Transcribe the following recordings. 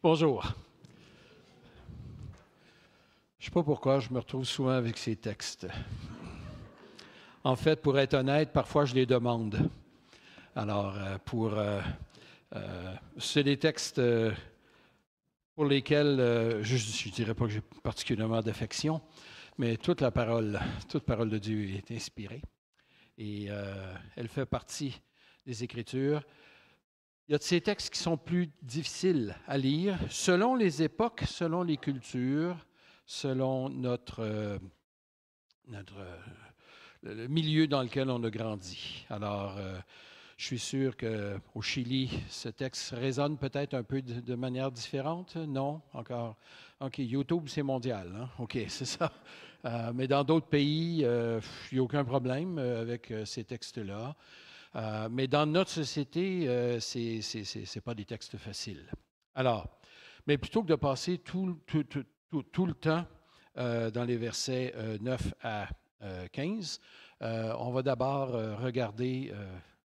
Bonjour. Je ne sais pas pourquoi je me retrouve souvent avec ces textes. En fait, pour être honnête, parfois je les demande. Alors, c'est des textes pour lesquels je ne dirais pas que j'ai particulièrement d'affection, mais toute parole de Dieu est inspirée et elle fait partie des Écritures. Il y a de ces textes qui sont plus difficiles à lire selon les époques, selon les cultures, selon le milieu dans lequel on a grandi. Alors, je suis sûr qu'au Chili, ce texte résonne peut-être un peu de manière différente. Non, encore. OK, YouTube, c'est mondial. Hein? OK, c'est ça. Mais dans d'autres pays, il n'y a aucun problème avec ces textes-là. Mais dans notre société, ce n'est pas des textes faciles. Alors, mais plutôt que de passer tout le temps dans les versets 9 à 15, on va d'abord regarder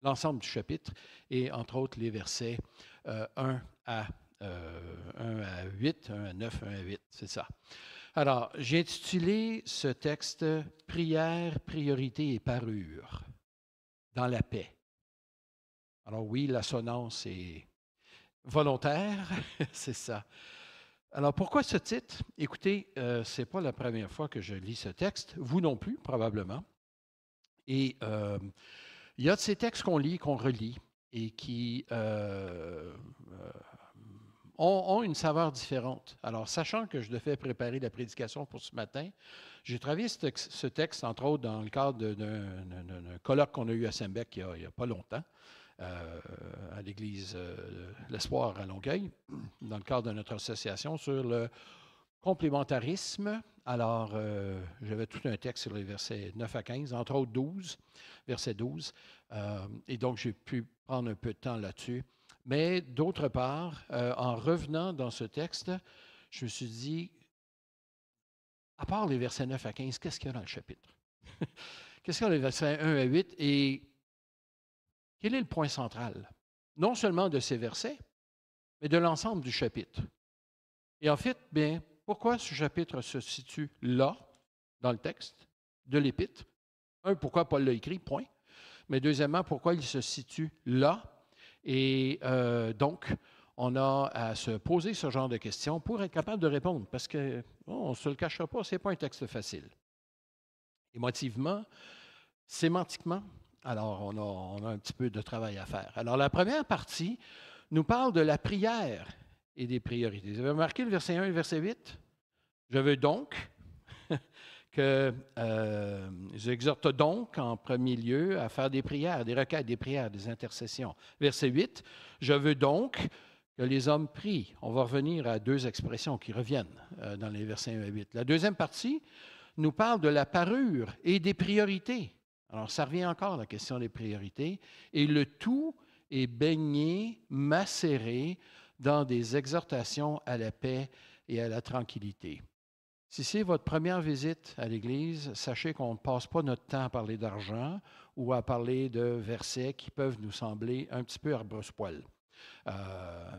l'ensemble du chapitre et entre autres les versets 1 à 8, 1 à 9, 1 à 8, c'est ça. Alors, j'ai intitulé ce texte « Prière, priorité et parure dans la paix ». Alors oui, l'assonance est volontaire, c'est ça. Alors, pourquoi ce titre? Écoutez, ce n'est pas la première fois que je lis ce texte, vous non plus, probablement. Et il y a de ces textes qu'on lit, qu'on relit, et qui ont une saveur différente. Alors, sachant que je devais préparer la prédication pour ce matin, j'ai travaillé ce texte, entre autres, dans le cadre d'un colloque qu'on a eu à Saint-Bec il n'y a pas longtemps, à l'Église l'Espoir à Longueuil, dans le cadre de notre association, sur le complémentarisme. Alors, j'avais tout un texte sur les versets 9 à 15, entre autres 12, verset 12. Et donc, j'ai pu prendre un peu de temps là-dessus. Mais d'autre part, en revenant dans ce texte, je me suis dit, à part les versets 9 à 15, qu'est-ce qu'il y a dans le chapitre? Qu'est-ce qu'il y a dans les versets 1 à 8? Et quel est le point central? Non seulement de ces versets, mais de l'ensemble du chapitre. Et en fait, bien, pourquoi ce chapitre se situe là, dans le texte de l'Épître? Un, pourquoi Paul l'a écrit, point. Mais deuxièmement, pourquoi il se situe là? Et donc, on a à se poser ce genre de questions pour être capable de répondre, parce que, on ne se le cachera pas, ce n'est pas un texte facile. Émotivement, sémantiquement, alors on a un petit peu de travail à faire. Alors, la première partie nous parle de la prière et des priorités. Vous avez remarqué le verset 1 et le verset 8? Je veux donc j'exhorte donc en premier lieu à faire des prières, des requêtes, des prières, des intercessions. Verset 8, je veux donc que les hommes prient. On va revenir à deux expressions qui reviennent dans les versets 1 à 8. La deuxième partie nous parle de la parure et des priorités. Alors, ça revient encore à la question des priorités. Et le tout est baigné, macéré dans des exhortations à la paix et à la tranquillité. Si c'est votre première visite à l'Église, sachez qu'on ne passe pas notre temps à parler d'argent ou à parler de versets qui peuvent nous sembler un petit peu arbrespoil.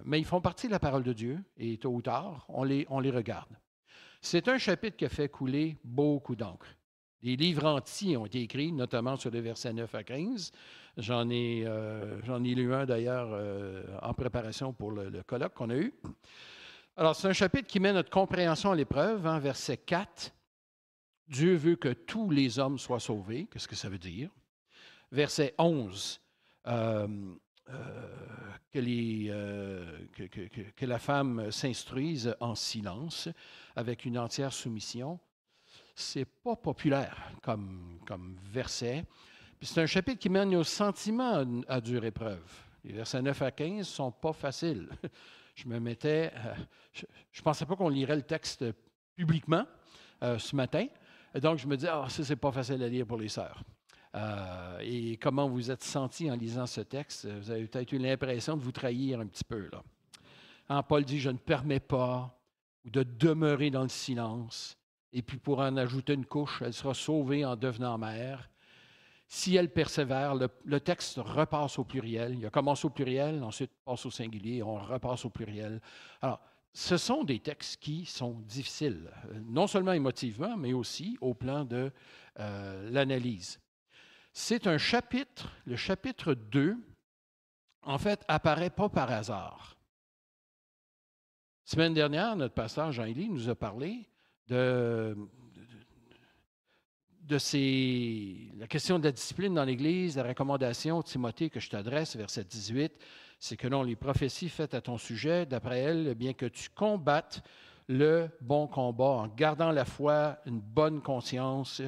Mais ils font partie de la parole de Dieu et tôt ou tard, on les regarde. C'est un chapitre qui a fait couler beaucoup d'encre. Des livres entiers ont été écrits, notamment sur les versets 9 à 15. J'en ai lu un d'ailleurs en préparation pour le colloque qu'on a eu. Alors, c'est un chapitre qui met notre compréhension à l'épreuve, hein, verset 4. Dieu veut que tous les hommes soient sauvés. Qu'est-ce que ça veut dire? Verset 11. Que la femme s'instruise en silence, avec une entière soumission. C'est pas populaire comme verset. Puis c'est un chapitre qui mène nos sentiments à dure épreuve. Les versets 9 à 15 ne sont pas faciles. Je me mettais, je ne pensais pas qu'on lirait le texte publiquement ce matin. Et donc, je me dis, ça, c'est pas facile à lire pour les sœurs. Et comment vous êtes sentis en lisant ce texte? Vous avez peut-être eu l'impression de vous trahir un petit peu, là. Hein, Paul dit, je ne permets pas, ou de demeurer dans le silence. Et puis, pour en ajouter une couche, elle sera sauvée en devenant mère. Si elle persévère, le texte repasse au pluriel. Il a commencé au pluriel, ensuite passe au singulier, on repasse au pluriel. Alors, ce sont des textes qui sont difficiles, non seulement émotivement, mais aussi au plan de l'analyse. C'est un chapitre, le chapitre 2, en fait, apparaît pas par hasard. Semaine dernière, notre pasteur Jean-Élie nous a parlé de la question de la discipline dans l'Église, la recommandation, Timothée, que je t'adresse, verset 18, c'est que non, les prophéties faites à ton sujet, d'après elles, bien que tu combattes le bon combat en gardant la foi, une bonne conscience.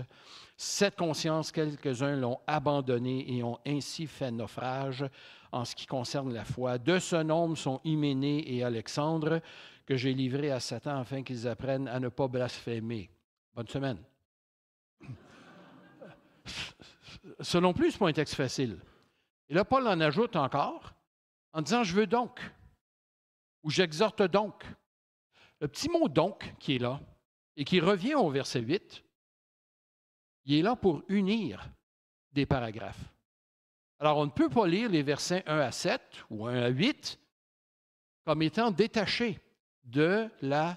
Cette conscience, quelques-uns l'ont abandonnée et ont ainsi fait naufrage en ce qui concerne la foi. De ce nombre sont Hyménée et Alexandre, que j'ai livrés à Satan afin qu'ils apprennent à ne pas blasphémer. Bonne semaine. Ça non plus, ce n'est pas un texte facile. Et là, Paul en ajoute encore en disant « je veux donc » ou « j'exhorte donc ». Le petit mot « donc » qui est là et qui revient au verset 8, il est là pour unir des paragraphes. Alors, on ne peut pas lire les versets 1 à 7 ou 1 à 8 comme étant détachés de la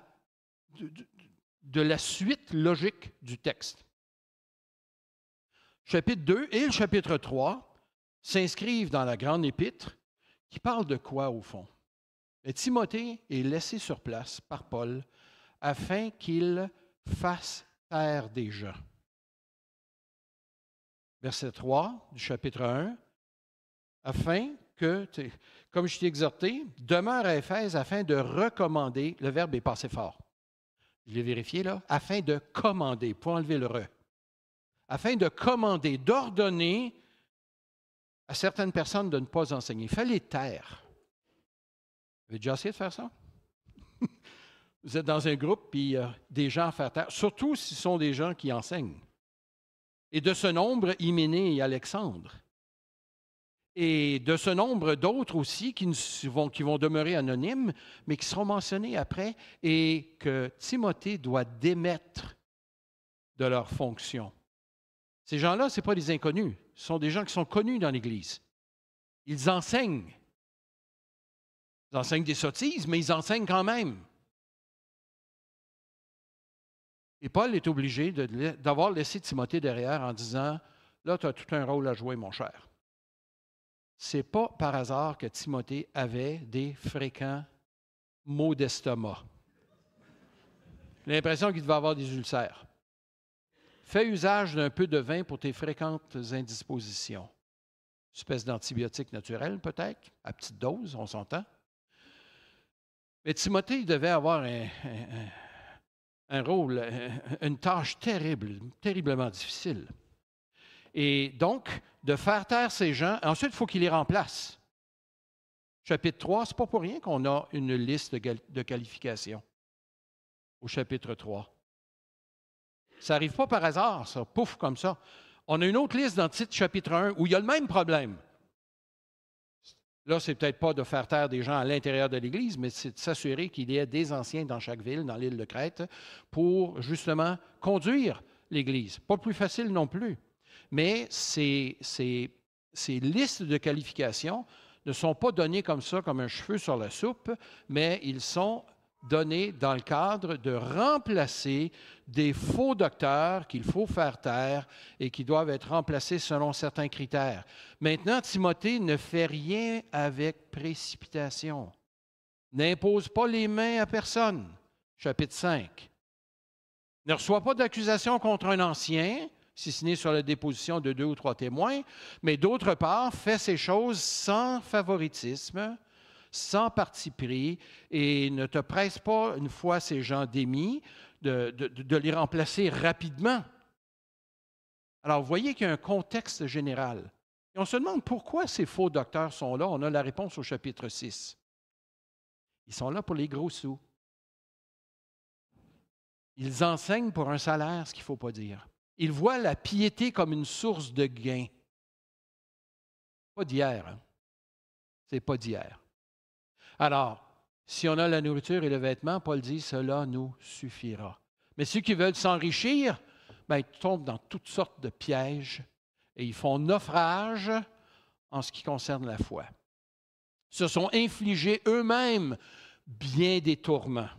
suite logique du texte. Chapitre 2 et le chapitre 3 s'inscrivent dans la grande épître qui parle de quoi au fond? Et Timothée est laissé sur place par Paul afin qu'il fasse taire des gens. Verset 3 du chapitre 1, afin que, comme je t'ai exhorté, demeure à Éphèse afin de recommander, le verbe est passé fort, je l'ai vérifié là, afin de commander, pour enlever le re, afin de commander, d'ordonner à certaines personnes de ne pas enseigner. Il fallait les taire. Vous avez déjà essayé de faire ça? Vous êtes dans un groupe, puis des gens à faire taire, surtout si ce sont des gens qui enseignent. Et de ce nombre, Hyménée et Alexandre. Et de ce nombre d'autres aussi qui vont demeurer anonymes, mais qui seront mentionnés après, et que Timothée doit démettre de leur fonction. Ces gens-là, ce ne sont pas des inconnus, ce sont des gens qui sont connus dans l'Église. Ils enseignent. Ils enseignent des sottises, mais ils enseignent quand même. Et Paul est obligé d'avoir laissé Timothée derrière en disant, là, tu as tout un rôle à jouer, mon cher. Ce n'est pas par hasard que Timothée avait des fréquents maux d'estomac. J'ai l'impression qu'il devait avoir des ulcères. Fais usage d'un peu de vin pour tes fréquentes indispositions. Une espèce d'antibiotique naturel, peut-être, à petite dose, on s'entend. Mais Timothée il devait avoir un rôle, une tâche terrible, terriblement difficile. Et donc, de faire taire ces gens, ensuite, il faut qu'il les remplace. Chapitre 3, ce n'est pas pour rien qu'on a une liste de qualifications au chapitre 3. Ça n'arrive pas par hasard, ça, pouf, comme ça. On a une autre liste dans le titre chapitre 1 où il y a le même problème. Là, ce n'est peut-être pas de faire taire des gens à l'intérieur de l'Église, mais c'est de s'assurer qu'il y ait des anciens dans chaque ville, dans l'île de Crète, pour justement conduire l'Église. Pas plus facile non plus. Mais ces listes de qualifications ne sont pas données comme ça, comme un cheveu sur la soupe, mais ils sont donnés dans le cadre de remplacer des faux docteurs qu'il faut faire taire et qui doivent être remplacés selon certains critères. Maintenant, Timothée ne fait rien avec précipitation. N'impose pas les mains à personne. Chapitre 5. Ne reçoit pas d'accusation contre un ancien, si ce n'est sur la déposition de 2 ou 3 témoins, mais d'autre part, fait ces choses sans favoritisme, sans parti pris, et ne te presse pas, une fois ces gens démis, de les remplacer rapidement. Alors, vous voyez qu'il y a un contexte général. Et on se demande pourquoi ces faux docteurs sont là. On a la réponse au chapitre 6. Ils sont là pour les gros sous. Ils enseignent pour un salaire, ce qu'il ne faut pas dire. Ils voient la piété comme une source de gain. Pas d'hier, hein? C'est pas d'hier. Alors, si on a la nourriture et le vêtement, Paul dit, cela nous suffira. Mais ceux qui veulent s'enrichir, ils tombent dans toutes sortes de pièges et ils font naufrage en ce qui concerne la foi. Se sont infligés eux-mêmes bien des tourments.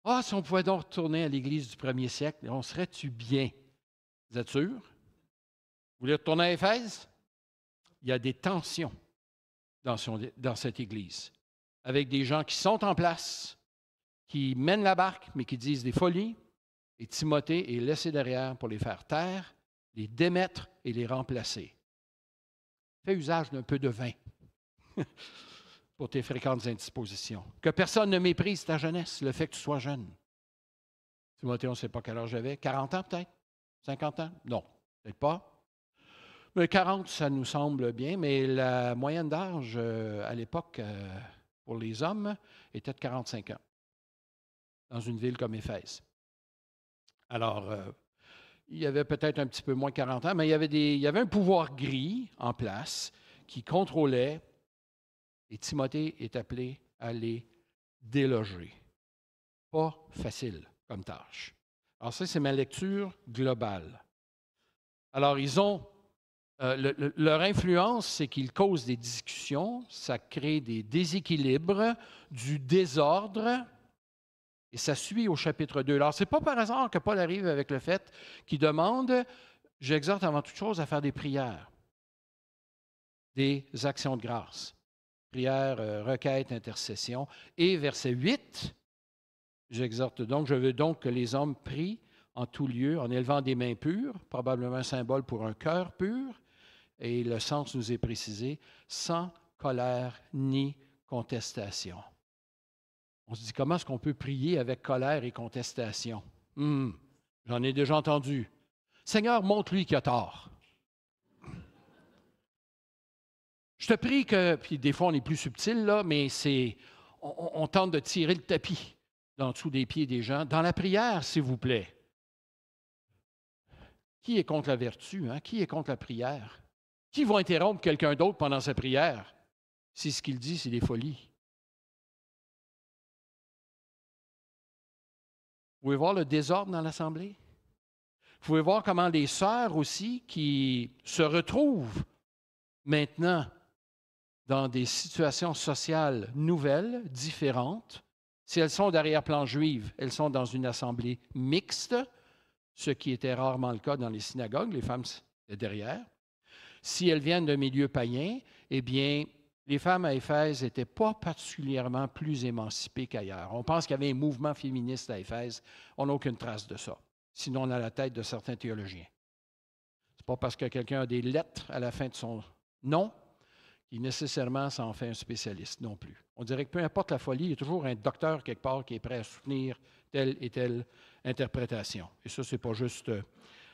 Ah, si on pouvait donc retourner à l'Église du 1er siècle, on serait-tu bien? Vous êtes sûr? Vous voulez retourner à Éphèse? Il y a des tensions dans cette Église, avec des gens qui sont en place, qui mènent la barque, mais qui disent des folies, et Timothée est laissé derrière pour les faire taire, les démettre et les remplacer. Fais usage d'un peu de vin pour tes fréquentes indispositions. Que personne ne méprise ta jeunesse, le fait que tu sois jeune. Timothée, on ne sait pas quel âge j'avais. 40 ans peut-être? 50 ans? Non, peut-être pas. Mais 40, ça nous semble bien, mais la moyenne d'âge à l'époque pour les hommes était de 45 ans dans une ville comme Éphèse. Alors, il y avait peut-être un petit peu moins de 40 ans, mais il y avait un pouvoir gris en place qui contrôlait, et Timothée est appelé à les déloger. Pas facile comme tâche. Alors ça, c'est ma lecture globale. Alors, ils ont leur influence, c'est qu'ils causent des discussions, ça crée des déséquilibres, du désordre, et ça suit au chapitre 2. Alors, ce n'est pas par hasard que Paul arrive avec le fait qu'il demande, j'exhorte avant toute chose à faire des prières, des actions de grâce, prières, requêtes, intercessions. Et verset 8, j'exhorte donc, je veux donc que les hommes prient en tout lieu, en élevant des mains pures, probablement un symbole pour un cœur pur, et le sens nous est précisé, sans colère ni contestation. On se dit, comment est-ce qu'on peut prier avec colère et contestation? J'en ai déjà entendu. Seigneur, montre-lui qu'il a tort. Je te prie que, puis des fois on est plus subtil, là, mais on tente de tirer le tapis d'en dessous des pieds des gens. Dans la prière, s'il vous plaît. Qui est contre la vertu? Hein? Qui est contre la prière? Qui va interrompre quelqu'un d'autre pendant sa prière? Si ce qu'il dit, c'est des folies. Vous pouvez voir le désordre dans l'Assemblée? Vous pouvez voir comment les sœurs aussi, qui se retrouvent maintenant dans des situations sociales nouvelles, différentes, si elles sont d'arrière-plan juive, elles sont dans une assemblée mixte, ce qui était rarement le cas dans les synagogues, les femmes étaient derrière. Si elles viennent d'un milieu païen, eh bien, les femmes à Éphèse n'étaient pas particulièrement plus émancipées qu'ailleurs. On pense qu'il y avait un mouvement féministe à Éphèse. On n'a aucune trace de ça. Sinon, on a la tête de certains théologiens. Ce n'est pas parce que quelqu'un a des lettres à la fin de son nom qu'il nécessairement s'en fait un spécialiste non plus. On dirait que peu importe la folie, il y a toujours un docteur quelque part qui est prêt à soutenir telle et telle interprétation. Et ça, ce n'est pas juste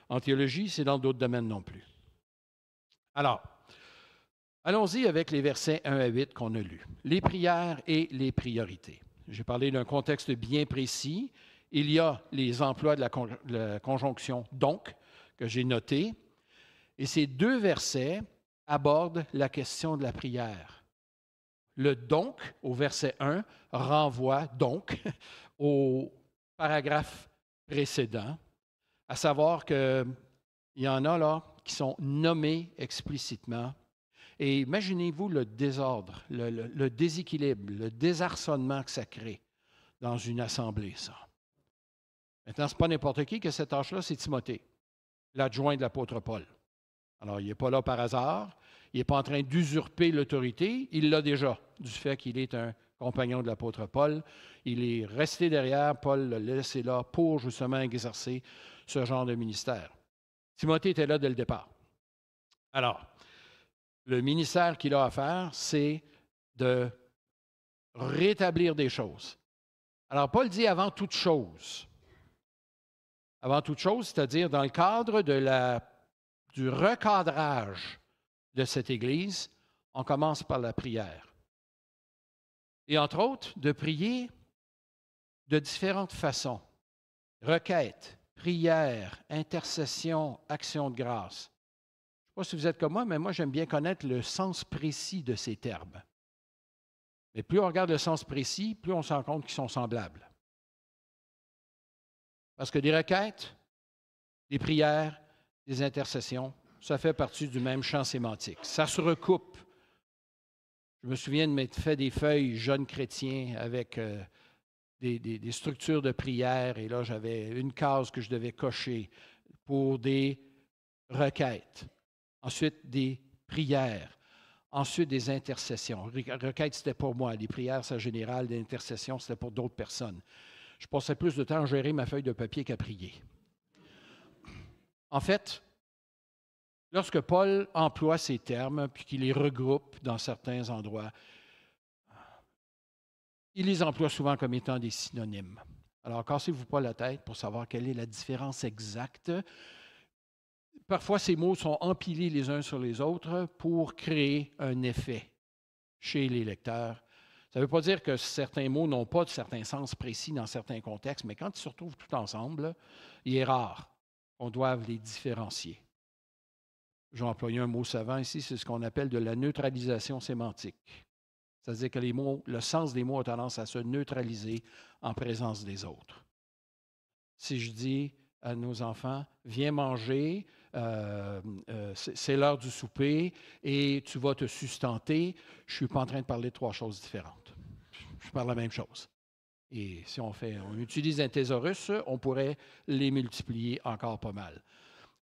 en théologie, c'est dans d'autres domaines non plus. Alors, allons-y avec les versets 1 à 8 qu'on a lus. Les prières et les priorités. J'ai parlé d'un contexte bien précis. Il y a les emplois de la conjonction « donc » que j'ai noté. Et ces deux versets abordent la question de la prière. Le « donc » au verset 1 renvoie donc au paragraphe précédent, à savoir qu'il y en a là qui sont nommés explicitement. Et imaginez-vous le désordre, le déséquilibre, le désarçonnement que ça crée dans une assemblée, ça. Maintenant, ce n'est pas n'importe qui que cette tâche-là, c'est Timothée, l'adjoint de l'apôtre Paul. Alors, il n'est pas là par hasard, il n'est pas en train d'usurper l'autorité, il l'a déjà, du fait qu'il est un compagnon de l'apôtre Paul. Il est resté derrière, Paul l'a laissé là pour justement exercer ce genre de ministère. Timothée était là dès le départ. Alors, le ministère qu'il a à faire, c'est de rétablir des choses. Alors, Paul dit avant toute chose. Avant toute chose, c'est-à-dire dans le cadre du recadrage de cette Église, on commence par la prière. Et entre autres, de prier de différentes façons. Requête, prière, intercession, action de grâce. Je ne sais pas si vous êtes comme moi, mais moi, j'aime bien connaître le sens précis de ces termes. Mais plus on regarde le sens précis, plus on se rend compte qu'ils sont semblables. Parce que des requêtes, des prières, des intercessions, ça fait partie du même champ sémantique. Ça se recoupe Je me souviens de m'être fait des feuilles jeunes chrétiens avec des structures de prière, et là, j'avais une case que je devais cocher pour des requêtes. Ensuite, des prières. Ensuite, des intercessions. Requêtes, c'était pour moi. Les prières, c'est général. Des intercessions, c'était pour d'autres personnes. Je passais plus de temps à gérer ma feuille de papier qu'à prier. En fait, lorsque Paul emploie ces termes, puis qu'il les regroupe dans certains endroits, il les emploie souvent comme étant des synonymes. Alors, cassez-vous pas la tête pour savoir quelle est la différence exacte. Parfois, ces mots sont empilés les uns sur les autres pour créer un effet chez les lecteurs. Ça ne veut pas dire que certains mots n'ont pas de certains sens précis dans certains contextes, mais quand ils se retrouvent tout ensemble, il est rare qu'on doive les différencier. J'ai employé un mot savant ici, c'est ce qu'on appelle de la neutralisation sémantique. C'est-à-dire que les mots, le sens des mots a tendance à se neutraliser en présence des autres. Si je dis à nos enfants, viens manger, c'est l'heure du souper et tu vas te sustenter, je ne suis pas en train de parler de trois choses différentes. Je parle la même chose. Et si on utilise un thésaurus, on pourrait les multiplier encore pas mal.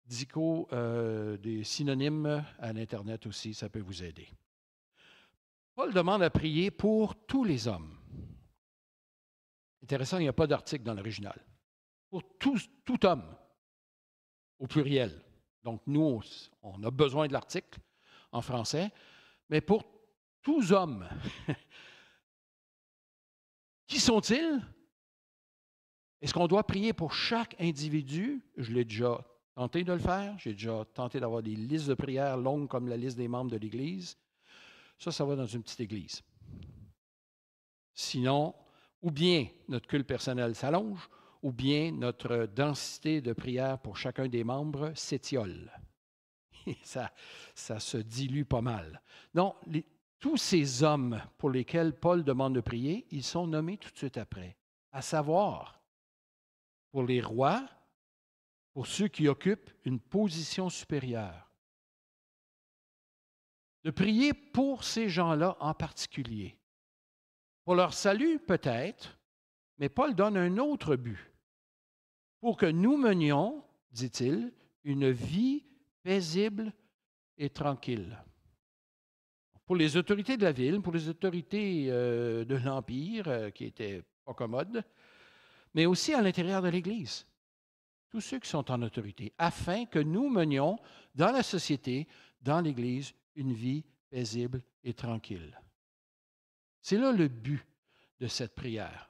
Dico, des synonymes à l'Internet aussi, ça peut vous aider. Paul demande à prier pour tous les hommes. Intéressant, il n'y a pas d'article dans l'original. Pour tout homme, au pluriel. Donc, nous, on a besoin de l'article en français, mais pour tous hommes. Qui sont-ils? Est-ce qu'on doit prier pour chaque individu? Je l'ai déjà tenté de le faire. J'ai déjà tenté d'avoir des listes de prières longues comme la liste des membres de l'Église. Ça va dans une petite église. Sinon, ou bien notre culte personnel s'allonge, ou bien notre densité de prière pour chacun des membres s'étiole. Ça se dilue pas mal. Donc, tous ces hommes pour lesquels Paul demande de prier, ils sont nommés tout de suite après, à savoir pour les rois, pour ceux qui occupent une position supérieure. De prier pour ces gens-là en particulier. Pour leur salut, peut-être, mais Paul donne un autre but. Pour que nous menions, dit-il, une vie paisible et tranquille. Pour les autorités de la ville, pour les autorités de l'Empire, qui étaient pas commodes, mais aussi à l'intérieur de l'Église. Tous ceux qui sont en autorité, afin que nous menions dans la société, dans l'Église, une vie paisible et tranquille. C'est là le but de cette prière.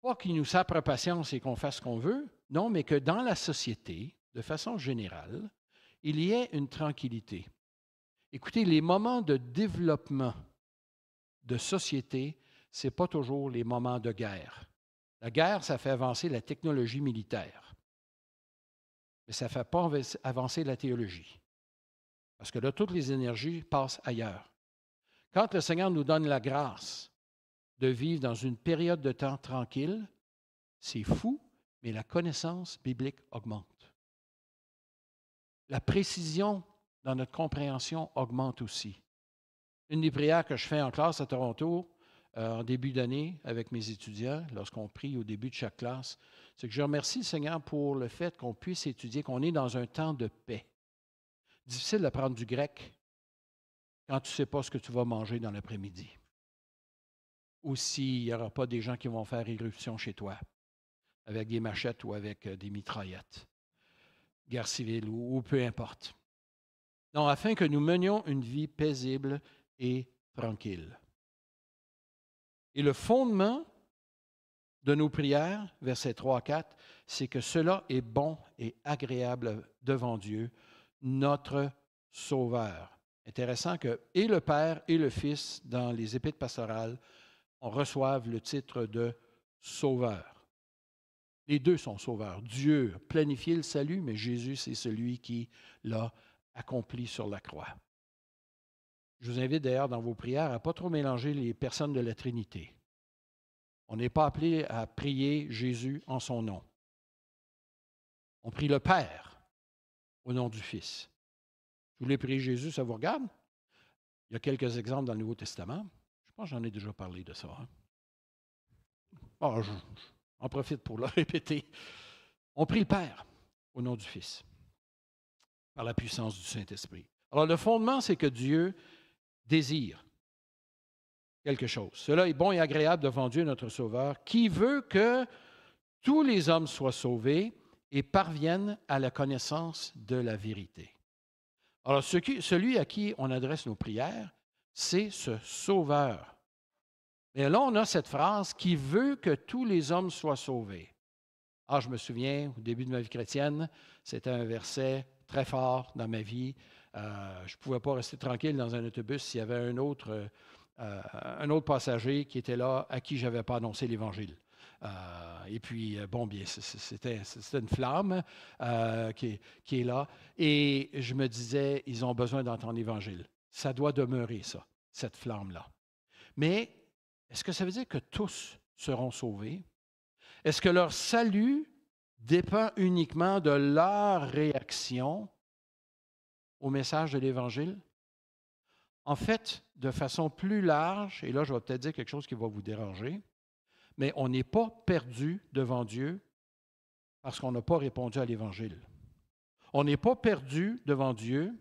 Pas qu'il nous sapre patience et qu'on fasse ce qu'on veut, non, mais que dans la société, de façon générale, il y ait une tranquillité. Écoutez, les moments de développement de société, ce n'est pas toujours les moments de guerre. La guerre, ça fait avancer la technologie militaire, mais ça ne fait pas avancer la théologie. Parce que là, toutes les énergies passent ailleurs. Quand le Seigneur nous donne la grâce de vivre dans une période de temps tranquille, c'est fou, mais la connaissance biblique augmente. La précision dans notre compréhension augmente aussi. Une des prières que je fais en classe à Toronto, en début d'année, avec mes étudiants, lorsqu'on prie au début de chaque classe, c'est que je remercie le Seigneur pour le fait qu'on puisse étudier, qu'on est dans un temps de paix. Difficile d'apprendre du grec quand tu ne sais pas ce que tu vas manger dans l'après-midi. Ou s'il n'y aura pas des gens qui vont faire irruption chez toi, avec des machettes ou avec des mitraillettes, guerre civile ou peu importe. Non, afin que nous menions une vie paisible et tranquille. Et le fondement de nos prières, versets 3 à 4, c'est que cela est bon et agréable devant Dieu, notre Sauveur. Intéressant que et le Père et le Fils, dans les épîtres pastorales, on reçoive le titre de Sauveur. Les deux sont sauveurs. Dieu a planifié le salut, mais Jésus, c'est celui qui l'a accompli sur la croix. Je vous invite d'ailleurs dans vos prières à ne pas trop mélanger les personnes de la Trinité. On n'est pas appelé à prier Jésus en son nom. On prie le Père au nom du Fils. Vous voulez prier Jésus, ça vous regarde? Il y a quelques exemples dans le Nouveau Testament. Je pense que j'en ai déjà parlé de ça. Hein? Oh, j'en profite pour le répéter. On prie le Père au nom du Fils, par la puissance du Saint-Esprit. Alors, le fondement, c'est que Dieu désire quelque chose. Cela est bon et agréable devant Dieu, notre Sauveur, qui veut que tous les hommes soient sauvés et parviennent à la connaissance de la vérité. Alors, celui à qui on adresse nos prières, c'est ce Sauveur. Et là, on a cette phrase qui veut que tous les hommes soient sauvés. Ah, je me souviens, au début de ma vie chrétienne, c'était un verset très fort dans ma vie. Je ne pouvais pas rester tranquille dans un autobus s'il y avait un autre passager qui était là à qui je n'avais pas annoncé l'Évangile. Et puis, bon, bien, c'était une flamme qui est là. Et je me disais, ils ont besoin d'entendre l'Évangile. Ça doit demeurer, ça, cette flamme-là. Mais est-ce que ça veut dire que tous seront sauvés? Est-ce que leur salut dépend uniquement de leur réaction au message de l'Évangile? En fait, de façon plus large, et là, je vais peut-être dire quelque chose qui va vous déranger, mais on n'est pas perdu devant Dieu parce qu'on n'a pas répondu à l'Évangile. On n'est pas perdu devant Dieu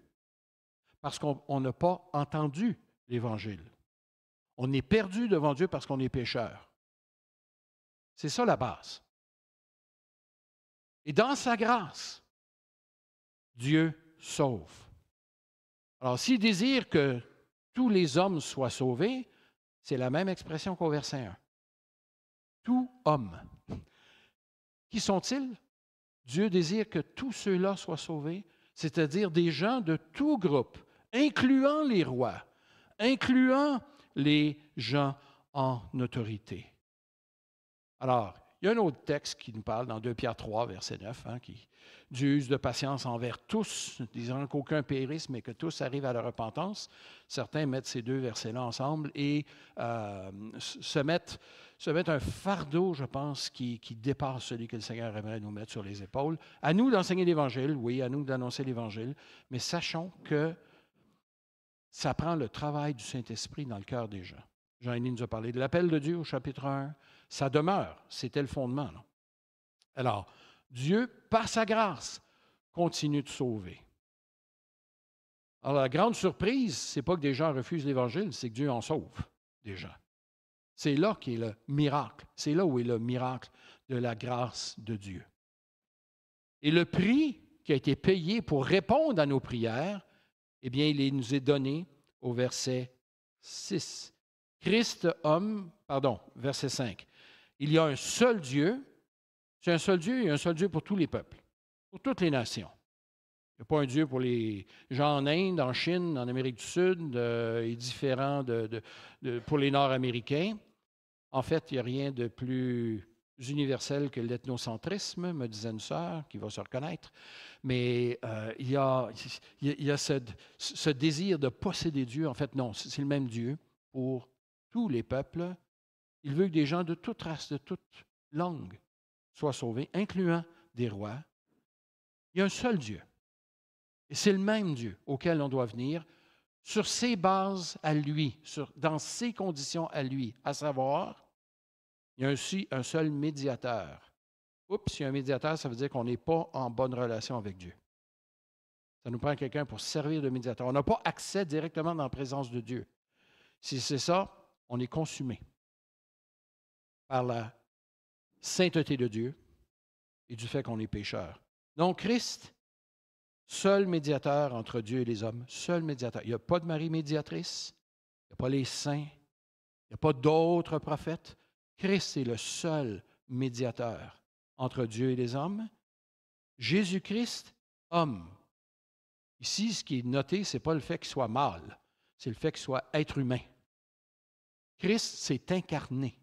parce qu'on n'a pas entendu l'Évangile. On est perdu devant Dieu parce qu'on est pécheur. C'est ça la base. Et dans sa grâce, Dieu sauve. Alors, s'il désire que tous les hommes soient sauvés, c'est la même expression qu'au verset 1. Tout homme. Qui sont-ils? Dieu désire que tous ceux-là soient sauvés, c'est-à-dire des gens de tout groupe, incluant les rois, incluant les gens en autorité. Alors, il y a un autre texte qui nous parle dans 2 Pierre 3, verset 9, qui Dieu use de patience envers tous, disant qu'aucun périsse, mais que tous arrivent à la repentance. Certains mettent ces deux versets-là ensemble et se mettent un fardeau, je pense, qui dépasse celui que le Seigneur aimerait nous mettre sur les épaules. À nous d'enseigner l'Évangile, oui, à nous d'annoncer l'Évangile, mais sachons que ça prend le travail du Saint-Esprit dans le cœur des gens. Jean-Élie nous a parlé de l'appel de Dieu au chapitre 1. Ça demeure, c'était le fondement. Non? Alors, Dieu, par sa grâce, continue de sauver. Alors, la grande surprise, ce n'est pas que des gens refusent l'Évangile, c'est que Dieu en sauve des gens. C'est là qu'est le miracle. C'est là où est le miracle de la grâce de Dieu. Et le prix qui a été payé pour répondre à nos prières, eh bien, il nous est donné au verset 6. Christ, homme, verset 5. Il y a un seul Dieu. C'est un seul Dieu et un seul Dieu pour tous les peuples, pour toutes les nations. Il n'y a pas un Dieu pour les gens en Inde, en Chine, en Amérique du Sud, et différent pour les Nord-Américains. En fait, il n'y a rien de plus universel que l'ethnocentrisme, me disait une sœur, qui va se reconnaître. Mais il y a ce désir de posséder Dieu. En fait, non, c'est le même Dieu pour tous les peuples. Il veut que des gens de toute race, de toute langue soient sauvés, incluant des rois. Il y a un seul Dieu. Et c'est le même Dieu auquel on doit venir sur ses bases à lui, dans ses conditions à lui, à savoir, il y a aussi un seul médiateur. Oups, il y a un médiateur, ça veut dire qu'on n'est pas en bonne relation avec Dieu. Ça nous prend quelqu'un pour servir de médiateur. On n'a pas accès directement dans la présence de Dieu. Si c'est ça, on est consumé par la sainteté de Dieu et du fait qu'on est pécheur. Donc, Christ, seul médiateur entre Dieu et les hommes, seul médiateur. Il n'y a pas de Marie médiatrice, il n'y a pas les saints, il n'y a pas d'autres prophètes. Christ est le seul médiateur entre Dieu et les hommes. Jésus-Christ, homme. Ici, ce qui est noté, ce n'est pas le fait qu'il soit mâle, c'est le fait qu'il soit être humain. Christ s'est incarné.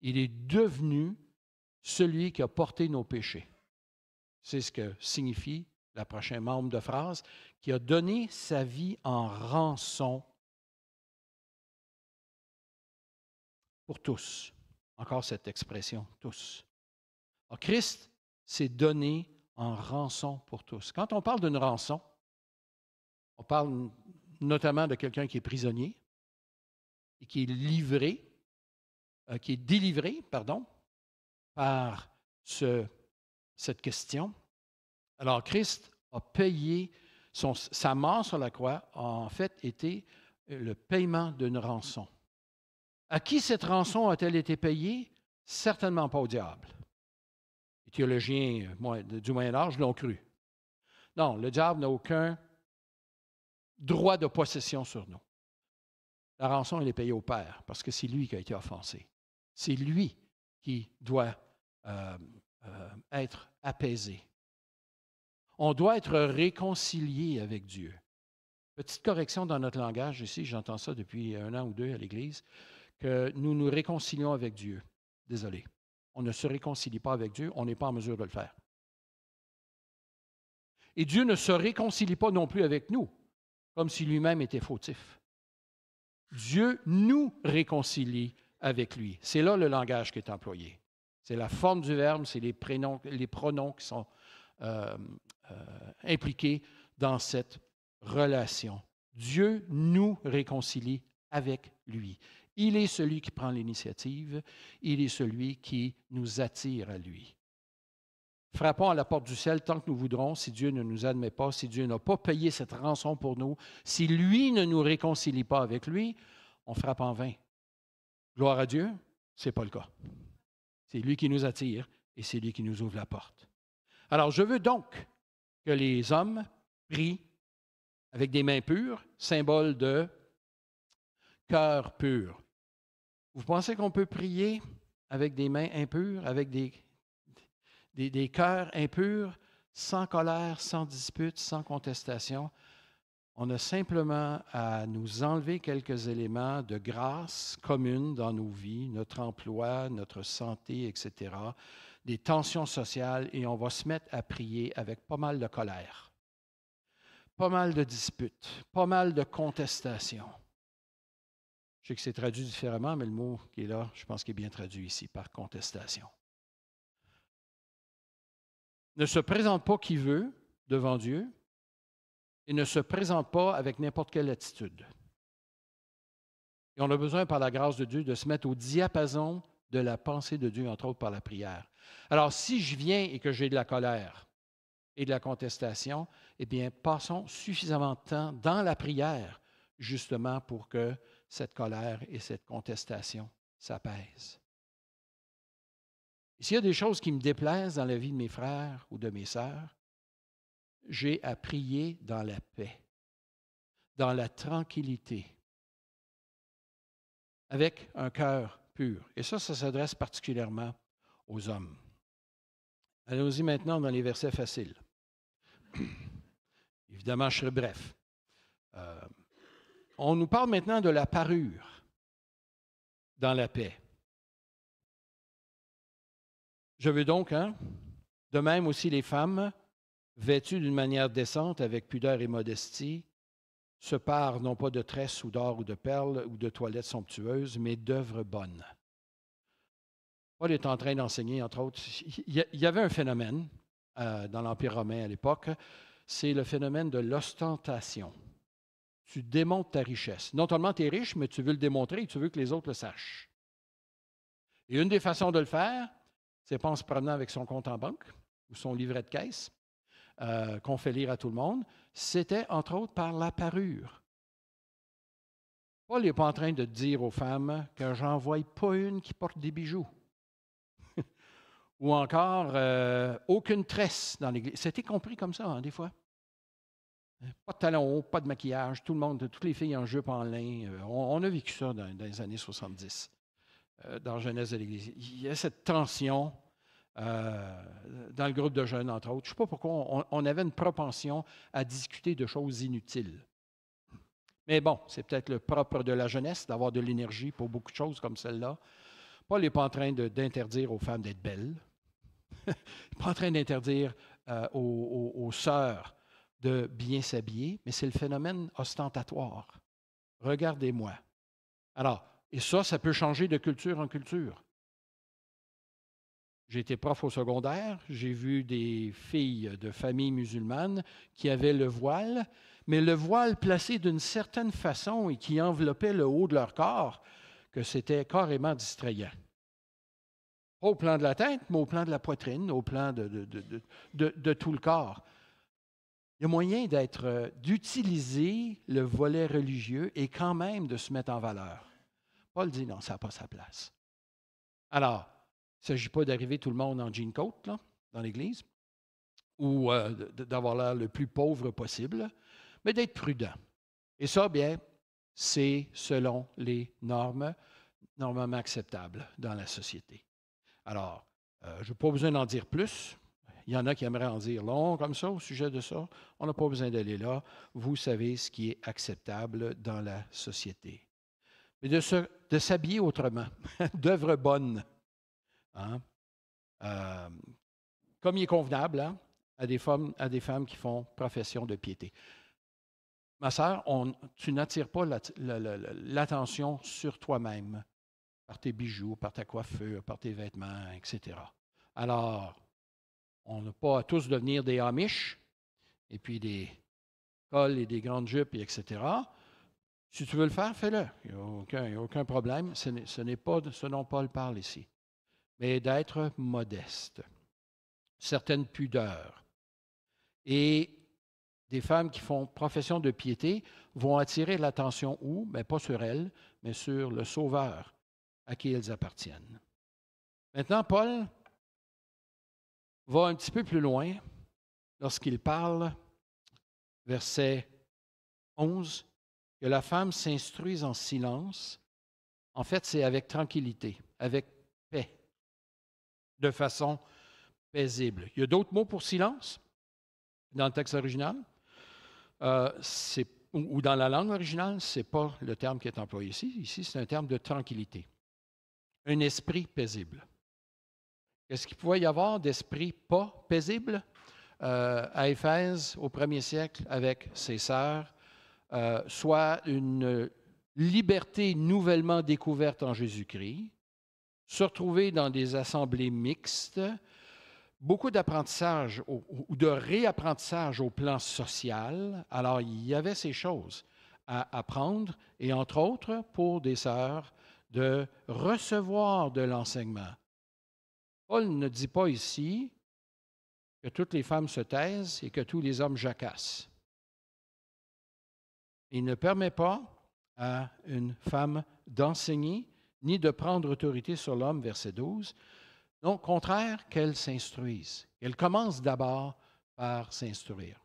Il est devenu celui qui a porté nos péchés. C'est ce que signifie la prochaine membre de phrase, qui a donné sa vie en rançon pour tous. Encore cette expression, tous. Alors, Christ s'est donné en rançon pour tous. Quand on parle d'une rançon, on parle notamment de quelqu'un qui est prisonnier et qui est délivré, par cette question. Alors, Christ a payé, sa mort sur la croix a en fait été le paiement d'une rançon. À qui cette rançon a-t-elle été payée? Certainement pas au diable. Les théologiens du Moyen Âge l'ont cru. Non, le diable n'a aucun droit de possession sur nous. La rançon, elle est payée au Père, parce que c'est lui qui a été offensé. C'est lui qui doit être apaisé. On doit être réconcilié avec Dieu. Petite correction dans notre langage ici, j'entends ça depuis 1 an ou 2 à l'Église, que nous nous réconcilions avec Dieu. Désolé. On ne se réconcilie pas avec Dieu, on n'est pas en mesure de le faire. Et Dieu ne se réconcilie pas non plus avec nous, comme si lui-même était fautif. Dieu nous réconcilie avec lui. C'est là le langage qui est employé. C'est la forme du verbe, c'est les pronoms qui sont impliqués dans cette relation. Dieu nous réconcilie avec lui. Il est celui qui prend l'initiative, il est celui qui nous attire à lui. Frappons à la porte du ciel tant que nous voudrons, si Dieu ne nous admet pas, si Dieu n'a pas payé cette rançon pour nous, si lui ne nous réconcilie pas avec lui, on frappe en vain. Gloire à Dieu, ce n'est pas le cas. C'est lui qui nous attire et c'est lui qui nous ouvre la porte. Alors, je veux donc que les hommes prient avec des mains pures, symbole de cœur pur. Vous pensez qu'on peut prier avec des mains impures, avec des cœurs impurs, sans colère, sans dispute, sans contestation? On a simplement à nous enlever quelques éléments de grâce commune dans nos vies, notre emploi, notre santé, etc., des tensions sociales, et on va se mettre à prier avec pas mal de colère, pas mal de disputes, pas mal de contestation. Je sais que c'est traduit différemment, mais le mot qui est là, je pense qu'il est bien traduit ici par contestation. Ne se présente pas qui veut devant Dieu et ne se présente pas avec n'importe quelle attitude. Et on a besoin, par la grâce de Dieu, de se mettre au diapason de la pensée de Dieu, entre autres par la prière. Alors, si je viens et que j'ai de la colère et de la contestation, eh bien, passons suffisamment de temps dans la prière, justement pour que cette colère et cette contestation s'apaisent. S'il y a des choses qui me déplaisent dans la vie de mes frères ou de mes sœurs, j'ai à prier dans la paix, dans la tranquillité, avec un cœur pur. Et ça s'adresse particulièrement aux hommes. Allons-y maintenant dans les versets faciles. Évidemment, je serai bref. On nous parle maintenant de la parure dans la paix. Je veux donc, de même aussi les femmes, vêtues d'une manière décente, avec pudeur et modestie, se parent non pas de tresses ou d'or ou de perles ou de toilettes somptueuses, mais d'œuvres bonnes. Paul est en train d'enseigner, entre autres, il y avait un phénomène dans l'Empire romain à l'époque, c'est le phénomène de l'ostentation. Tu démontres ta richesse. Non seulement tu es riche, mais tu veux le démontrer et tu veux que les autres le sachent. Et une des façons de le faire, c'est pas en se promenant avec son compte en banque ou son livret de caisse qu'on fait lire à tout le monde. C'était, entre autres, par la parure. Paul n'est pas en train de dire aux femmes que j'en voie pas une qui porte des bijoux. Ou encore, aucune tresse dans l'Église. C'était compris comme ça, des fois. Pas de talons hauts, pas de maquillage, tout le monde, toutes les filles en jupe en lin. On a vécu ça dans les années 70, dans la jeunesse de l'Église. Il y a cette tension dans le groupe de jeunes, entre autres. Je ne sais pas pourquoi on avait une propension à discuter de choses inutiles. Mais bon, c'est peut-être le propre de la jeunesse, d'avoir de l'énergie pour beaucoup de choses comme celle-là. Paul n'est pas en train d'interdire aux femmes d'être belles. Il n'est pas en train d'interdire aux sœurs de bien s'habiller, mais c'est le phénomène ostentatoire. Regardez-moi. Alors, et ça peut changer de culture en culture. J'ai été prof au secondaire, j'ai vu des filles de familles musulmanes qui avaient le voile, mais le voile placé d'une certaine façon et qui enveloppait le haut de leur corps, que c'était carrément distrayant. Pas au plan de la tête, mais au plan de la poitrine, au plan de tout le corps. Il y a moyen d'utiliser le volet religieux et quand même de se mettre en valeur. Paul dit non, ça n'a pas sa place. Alors, il ne s'agit pas d'arriver tout le monde en jean coat là, dans l'Église ou d'avoir l'air le plus pauvre possible, mais d'être prudent. Et ça, bien, c'est selon les normes normalement acceptables dans la société. Alors, je n'ai pas besoin d'en dire plus. Il y en a qui aimeraient en dire long comme ça au sujet de ça. On n'a pas besoin d'aller là. Vous savez ce qui est acceptable dans la société. Mais de s'habiller autrement, d'œuvres bonnes, hein? Comme il est convenable hein, à des femmes qui font profession de piété. Ma sœur, tu n'attires pas l'attention sur toi-même par tes bijoux, par ta coiffure, par tes vêtements, etc. Alors, on n'a pas à tous devenir des Amish, et puis des cols et des grandes jupes, etc. Si tu veux le faire, fais-le. Il n'y a aucun problème. Ce n'est pas ce dont Paul parle ici. Mais d'être modeste. Certaines pudeurs. Et des femmes qui font profession de piété vont attirer l'attention où? Bien, pas sur elles, mais sur le Sauveur à qui elles appartiennent. Maintenant, Paul va un petit peu plus loin lorsqu'il parle, verset 11, que la femme s'instruise en silence. En fait, c'est avec tranquillité, avec paix, de façon paisible. Il y a d'autres mots pour silence dans le texte original. Ou dans la langue originale, ce n'est pas le terme qui est employé ici. Ici, c'est un terme de tranquillité. Un esprit paisible. Qu'est-ce qu'il pouvait y avoir d'esprit pas paisible à Éphèse au 1er siècle avec ses sœurs? Soit une liberté nouvellement découverte en Jésus-Christ, se retrouver dans des assemblées mixtes, beaucoup d'apprentissage ou de réapprentissage au plan social. Alors, il y avait ces choses à apprendre, et entre autres, pour des sœurs, de recevoir de l'enseignement. Paul ne dit pas ici que toutes les femmes se taisent et que tous les hommes jacassent. Il ne permet pas à une femme d'enseigner ni de prendre autorité sur l'homme, verset 12. Donc, au contraire, qu'elle s'instruise. Elle commence d'abord par s'instruire.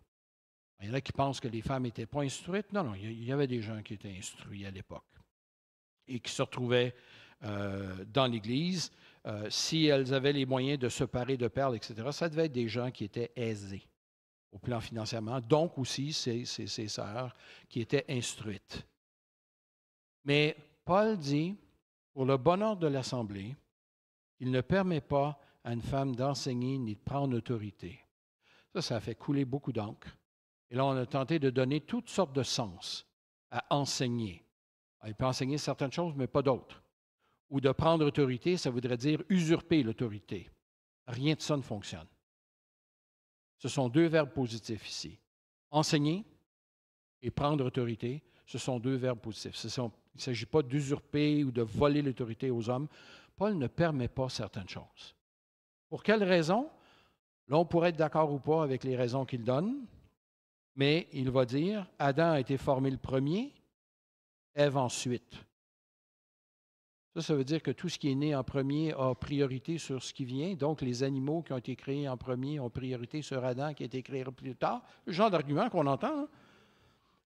Il y en a qui pensent que les femmes n'étaient pas instruites. Non, il y avait des gens qui étaient instruits à l'époque et qui se retrouvaient dans l'Église. Si elles avaient les moyens de se parer de perles, etc., ça devait être des gens qui étaient aisés au plan financièrement, donc aussi ces sœurs qui étaient instruites. Mais Paul dit, pour le bonheur de l'Assemblée, il ne permet pas à une femme d'enseigner ni de prendre autorité. Ça a fait couler beaucoup d'encre. Et là, on a tenté de donner toutes sortes de sens à enseigner. Il peut enseigner certaines choses, mais pas d'autres. Ou de prendre autorité, ça voudrait dire usurper l'autorité. Rien de ça ne fonctionne. Ce sont deux verbes positifs ici. Enseigner et prendre autorité, ce sont deux verbes positifs. Il ne s'agit pas d'usurper ou de voler l'autorité aux hommes. Paul ne permet pas certaines choses. Pour quelles raisons? Là, on pourrait être d'accord ou pas avec les raisons qu'il donne, mais il va dire, Adam a été formé le premier, Ève ensuite. Ça veut dire que tout ce qui est né en premier a priorité sur ce qui vient. Donc, les animaux qui ont été créés en premier ont priorité sur Adam qui a été créé plus tard. Le genre d'argument qu'on entend. Hein?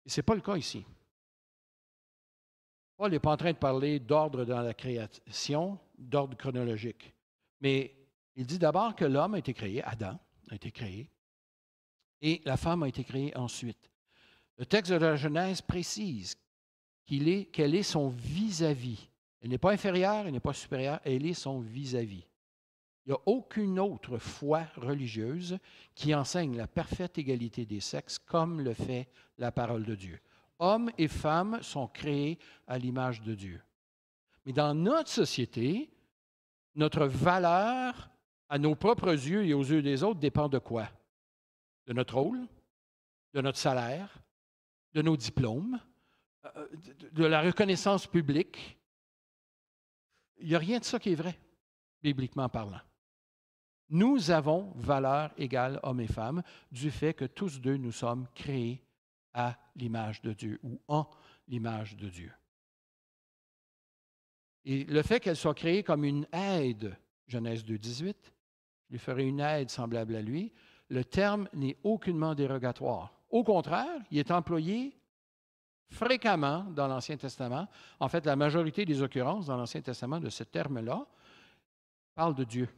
Et ce n'est pas le cas ici. Paul n'est pas en train de parler d'ordre dans la création, d'ordre chronologique. Mais il dit d'abord que l'homme a été créé, Adam a été créé, et la femme a été créée ensuite. Le texte de la Genèse précise quel est son vis-à-vis. Elle n'est pas inférieure, elle n'est pas supérieure, elle est son vis-à-vis. Il n'y a aucune autre foi religieuse qui enseigne la parfaite égalité des sexes comme le fait la parole de Dieu. Hommes et femmes sont créés à l'image de Dieu. Mais dans notre société, notre valeur à nos propres yeux et aux yeux des autres dépend de quoi? De notre rôle, de notre salaire, de nos diplômes, de la reconnaissance publique. Il n'y a rien de ça qui est vrai, bibliquement parlant. Nous avons valeur égale hommes et femmes du fait que tous deux nous sommes créés à l'image de Dieu ou en l'image de Dieu. Et le fait qu'elle soit créée comme une aide, Genèse 2,18, lui ferait une aide semblable à lui, le terme n'est aucunement dérogatoire. Au contraire, il est employé fréquemment dans l'Ancien Testament. En fait, la majorité des occurrences dans l'Ancien Testament de ce terme-là parlent de Dieu.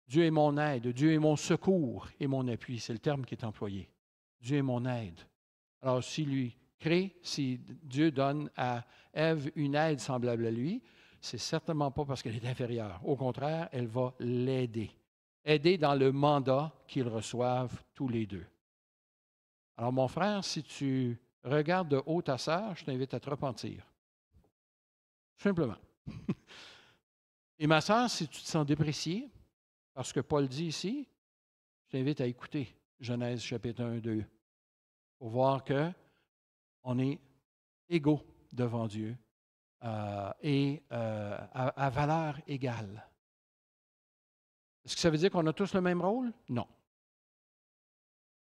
Dieu est mon aide, Dieu est mon secours et mon appui. C'est le terme qui est employé. Dieu est mon aide. Alors, s'il lui crée, si Dieu donne à Ève une aide semblable à lui, c'est certainement pas parce qu'elle est inférieure. Au contraire, elle va l'aider. Aider dans le mandat qu'ils reçoivent tous les deux. Alors, mon frère, si tu regardes de haut ta sœur, je t'invite à te repentir. Simplement. Et ma sœur, si tu te sens déprécié, parce que Paul dit ici, je t'invite à écouter Genèse chapitre 1, 2, pour voir qu'on est égaux devant Dieu et à valeur égale. Est-ce que ça veut dire qu'on a tous le même rôle? Non.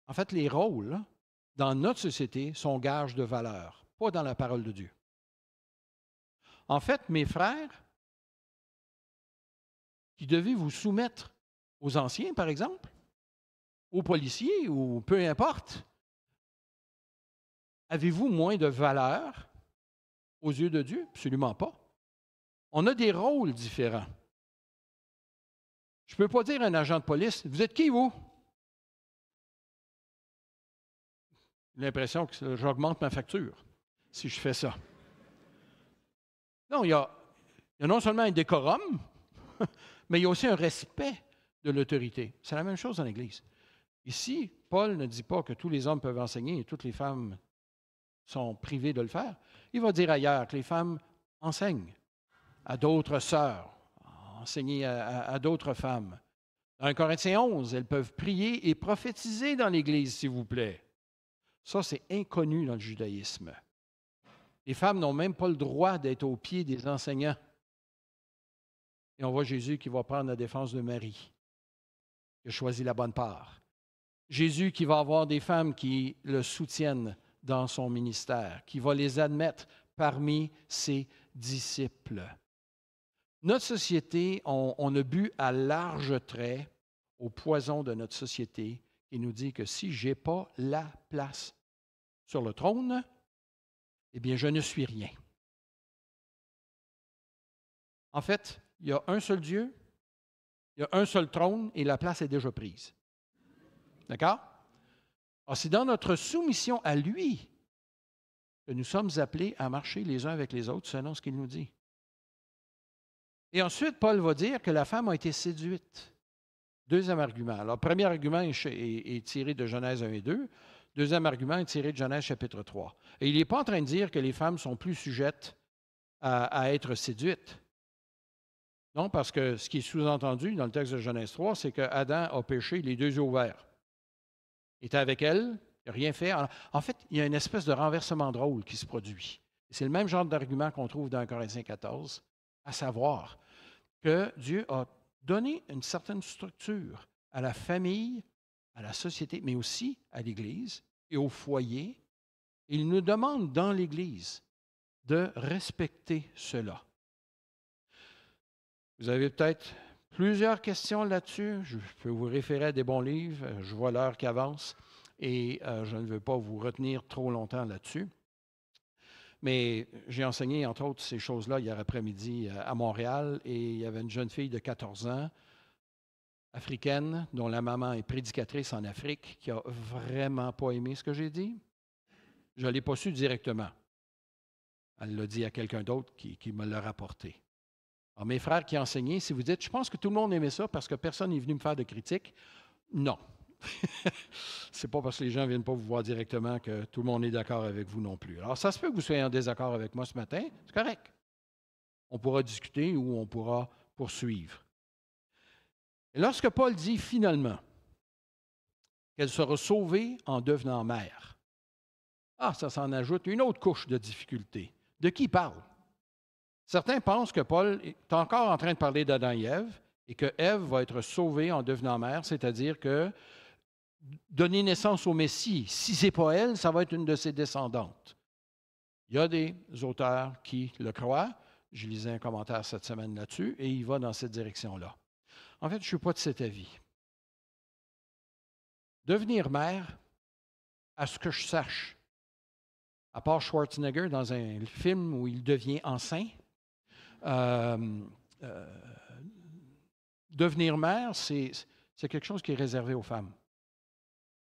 En fait, les rôles dans notre société sont gages de valeur, pas dans la parole de Dieu. En fait, mes frères, qui devaient vous soumettre aux anciens, par exemple, aux policiers ou peu importe, avez-vous moins de valeur aux yeux de Dieu? Absolument pas. On a des rôles différents. Je ne peux pas dire à un agent de police, vous êtes qui, vous? J'ai l'impression que j'augmente ma facture si je fais ça. Non, il y a non seulement un décorum, mais il y a aussi un respect de l'autorité. C'est la même chose dans l'Église. Ici, Paul ne dit pas que tous les hommes peuvent enseigner et toutes les femmes sont privées de le faire. Il va dire ailleurs que les femmes enseignent à d'autres sœurs, enseigner à d'autres femmes. Dans 1 Corinthiens 11, elles peuvent prier et prophétiser dans l'Église, s'il vous plaît. Ça, c'est inconnu dans le judaïsme. Les femmes n'ont même pas le droit d'être au pied des enseignants. Et on voit Jésus qui va prendre la défense de Marie, qui a choisi la bonne part. Jésus qui va avoir des femmes qui le soutiennent dans son ministère, qui va les admettre parmi ses disciples. Notre société, on a bu à larges traits au poison de notre société qui nous dit que si je n'ai pas la place sur le trône, eh bien, je ne suis rien. En fait, il y a un seul Dieu, il y a un seul trône et la place est déjà prise. D'accord? Alors, c'est dans notre soumission à lui que nous sommes appelés à marcher les uns avec les autres selon ce qu'il nous dit. Et ensuite, Paul va dire que la femme a été séduite. Deuxième argument. Alors, premier argument est tiré de Genèse 1 et 2. Deuxième argument est tiré de Genèse chapitre 3. Et il n'est pas en train de dire que les femmes sont plus sujettes à être séduites. Non, parce que ce qui est sous-entendu dans le texte de Genèse 3, c'est qu'Adam a péché les deux yeux ouverts. Il était avec elle, il n'a rien fait. En fait, il y a une espèce de renversement de rôle qui se produit. C'est le même genre d'argument qu'on trouve dans 1 Corinthiens 14, à savoir que Dieu a donné une certaine structure à la famille, à la société, mais aussi à l'Église et au foyer. Il nous demande dans l'Église de respecter cela. Vous avez peut-être plusieurs questions là-dessus. Je peux vous référer à des bons livres. Je vois l'heure qui avance et je ne veux pas vous retenir trop longtemps là-dessus. Mais j'ai enseigné, entre autres, ces choses-là hier après-midi à Montréal et il y avait une jeune fille de 14 ans, africaine, dont la maman est prédicatrice en Afrique, qui n'a vraiment pas aimé ce que j'ai dit. Je ne l'ai pas su directement. Elle l'a dit à quelqu'un d'autre qui me l'a rapporté. Alors, mes frères qui enseignaient, si vous dites, je pense que tout le monde aimait ça parce que personne n'est venu me faire de critique, non. Ce n'est pas parce que les gens ne viennent pas vous voir directement que tout le monde est d'accord avec vous non plus. Alors, ça se peut que vous soyez en désaccord avec moi ce matin, c'est correct. On pourra discuter ou on pourra poursuivre. Et lorsque Paul dit finalement qu'elle sera sauvée en devenant mère, Ah, ça s'en ajoute une autre couche de difficulté. De qui il parle? Certains pensent que Paul est encore en train de parler d'Adam et Ève et que Ève va être sauvée en devenant mère, c'est-à-dire que donner naissance au Messie, si ce n'est pas elle, ça va être une de ses descendantes. Il y a des auteurs qui le croient. Je lisais un commentaire cette semaine là-dessus et il va dans cette direction-là. En fait, je ne suis pas de cet avis. Devenir mère, à ce que je sache, à part Schwarzenegger dans un film où il devient enceint, devenir mère, c'est quelque chose qui est réservé aux femmes.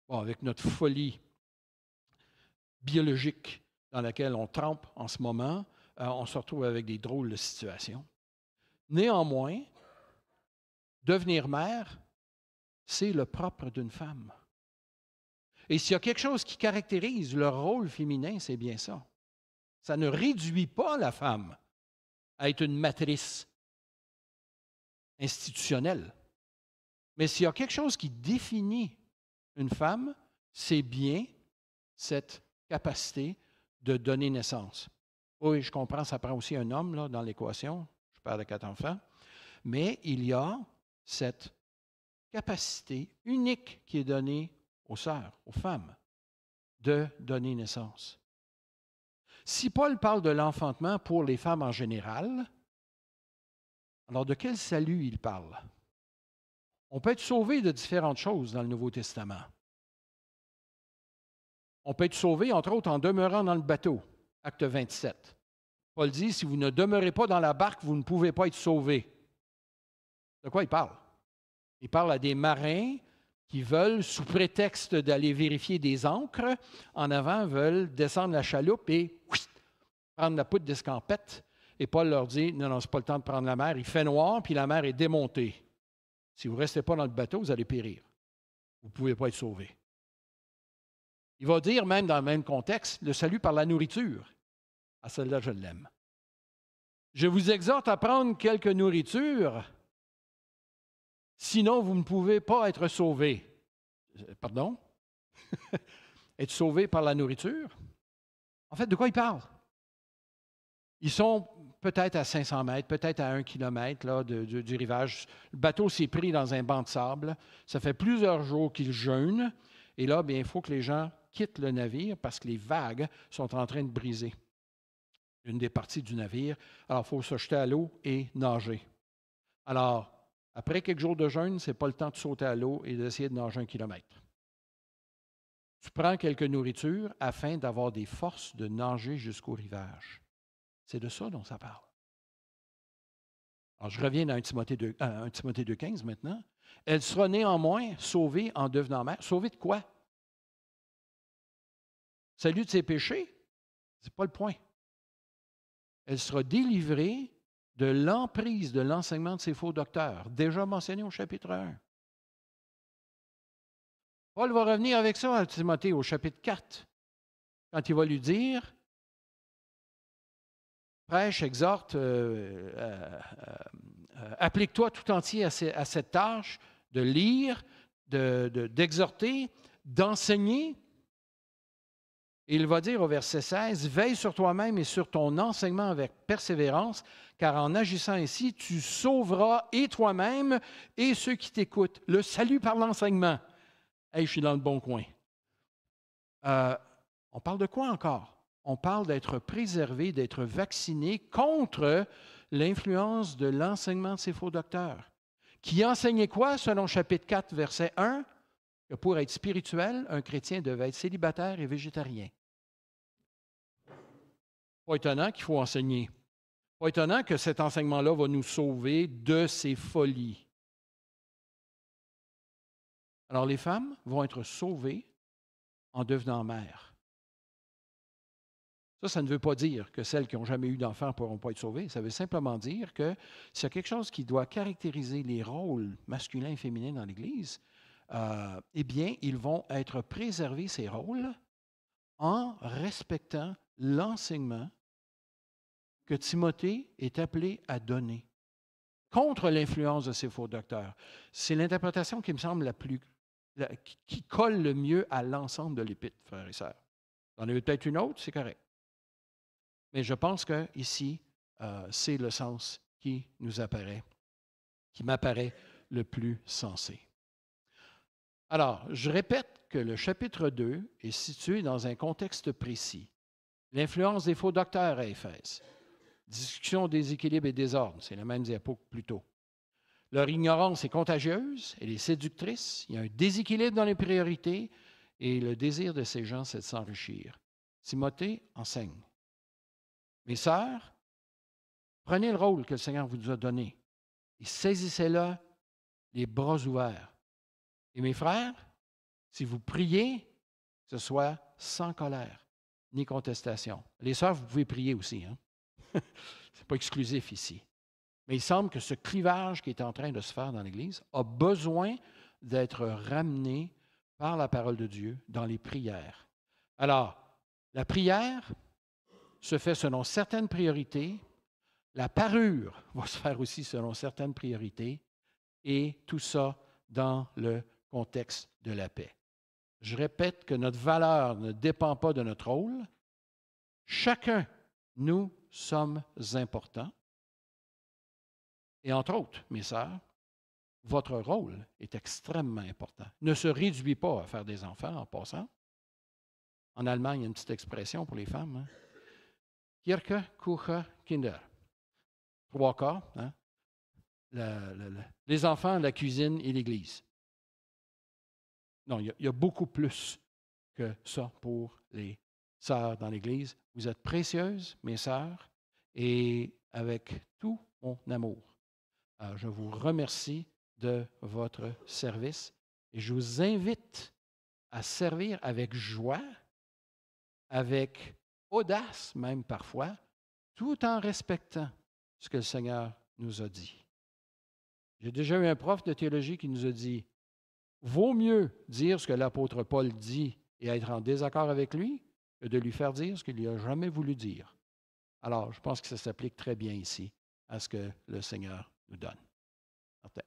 Bon, avec notre folie biologique dans laquelle on trempe en ce moment, on se retrouve avec des drôles de situations. Néanmoins, devenir mère, c'est le propre d'une femme. Et s'il y a quelque chose qui caractérise le rôle féminin, c'est bien ça. Ça ne réduit pas la femme à être une matrice institutionnelle. Mais s'il y a quelque chose qui définit une femme, c'est bien cette capacité de donner naissance. Oui, je comprends, ça prend aussi un homme là, dans l'équation. Je parle de 4 enfants. Mais il y a cette capacité unique qui est donnée aux sœurs, aux femmes, de donner naissance. Si Paul parle de l'enfantement pour les femmes en général, alors de quel salut il parle? On peut être sauvé de différentes choses dans le Nouveau Testament. On peut être sauvé, entre autres, en demeurant dans le bateau, acte 27. Paul dit, si vous ne demeurez pas dans la barque, vous ne pouvez pas être sauvés. De quoi il parle? Il parle à des marins qui veulent, sous prétexte d'aller vérifier des ancres, en avant, veulent descendre la chaloupe et prendre la poutre d'escampette. Et Paul leur dit, non, ce n'est pas le temps de prendre la mer. Il fait noir, puis la mer est démontée. Si vous ne restez pas dans le bateau, vous allez périr. Vous ne pouvez pas être sauvés. Il va dire, même dans le même contexte, le salut par la nourriture. À celle-là, je l'aime. Je vous exhorte à prendre quelque nourriture, sinon vous ne pouvez pas être sauvés. Pardon? Être sauvé par la nourriture? En fait, de quoi il parle? Ils sont peut-être à 500 mètres, peut-être à 1 kilomètre là, du rivage. Le bateau s'est pris dans un banc de sable. Ça fait plusieurs jours qu'ils jeûnent. Et là, bien, il faut que les gens quittent le navire parce que les vagues sont en train de briser une des parties du navire. Alors, il faut se jeter à l'eau et nager. Alors, après quelques jours de jeûne, ce n'est pas le temps de sauter à l'eau et d'essayer de nager 1 kilomètre. Tu prends quelques nourritures afin d'avoir des forces de nager jusqu'au rivage. C'est de ça dont ça parle. Alors, je reviens à 1 Timothée 2,15 maintenant. Elle sera néanmoins sauvée en devenant mère. Sauvée de quoi? Salut de ses péchés? Ce n'est pas le point. Elle sera délivrée de l'emprise de l'enseignement de ces faux docteurs, déjà mentionné au chapitre 1. Paul va revenir avec ça à Timothée au chapitre 4, quand il va lui dire, prêche, exhorte, applique-toi tout entier à cette tâche de lire, d'exhorter, d'enseigner. Il va dire au verset 16, « Veille sur toi-même et sur ton enseignement avec persévérance, car en agissant ainsi, tu sauveras et toi-même et ceux qui t'écoutent. » Le salut par l'enseignement. Hey, je suis dans le bon coin. On parle de quoi encore? On parle d'être préservé, d'être vacciné contre l'influence de l'enseignement de ces faux docteurs. Qui enseignaient quoi, selon chapitre 4, verset 1? Que pour être spirituel, un chrétien devait être célibataire et végétarien. Pas étonnant qu'il faut enseigner. Pas étonnant que cet enseignement-là va nous sauver de ces folies. Alors, les femmes vont être sauvées en devenant mères. Ça ne veut pas dire que celles qui n'ont jamais eu d'enfants ne pourront pas être sauvées. Ça veut simplement dire que s'il y a quelque chose qui doit caractériser les rôles masculins et féminins dans l'Église, eh bien, ils vont être préservés, ces rôles, en respectant l'enseignement que Timothée est appelé à donner contre l'influence de ces faux docteurs. C'est l'interprétation qui me semble qui colle le mieux à l'ensemble de l'Épître, frères et sœurs. Vous en avez peut-être une autre, c'est correct. Mais je pense qu'ici, c'est le sens qui m'apparaît le plus sensé. Alors, je répète que le chapitre 2 est situé dans un contexte précis. L'influence des faux docteurs à Éphèse. Discussion, déséquilibre et désordre, c'est la même diapo que plus tôt. Leur ignorance est contagieuse, elle est séductrice, il y a un déséquilibre dans les priorités et le désir de ces gens, c'est de s'enrichir. Timothée enseigne. Mes sœurs, prenez le rôle que le Seigneur vous a donné et saisissez-le les bras ouverts. Et mes frères, si vous priez, que ce soit sans colère ni contestation. Les sœurs, vous pouvez prier aussi. Hein? Ce n'est pas exclusif ici. Mais il semble que ce clivage qui est en train de se faire dans l'Église a besoin d'être ramené par la parole de Dieu dans les prières. Alors, la prière se fait selon certaines priorités, la parure va se faire aussi selon certaines priorités, et tout ça dans le contexte de la paix. Je répète que notre valeur ne dépend pas de notre rôle. Chacun, nous sommes importants. Et entre autres, mes sœurs, votre rôle est extrêmement important. Ne se réduit pas à faire des enfants en passant. En Allemagne, il y a une petite expression pour les femmes. Hein? Kirche, Kuche, Kinder. 3 cas. Hein? Les enfants, la cuisine et l'Église. Non, il y a beaucoup plus que ça pour les sœurs dans l'Église. Vous êtes précieuses, mes sœurs, et avec tout mon amour. Je vous remercie de votre service et je vous invite à servir avec joie, avec audace même parfois, tout en respectant ce que le Seigneur nous a dit. J'ai déjà eu un prof de théologie qui nous a dit « Vaut mieux dire ce que l'apôtre Paul dit et être en désaccord avec lui que de lui faire dire ce qu'il n'a jamais voulu dire. » Alors, je pense que ça s'applique très bien ici à ce que le Seigneur nous donne. Martin.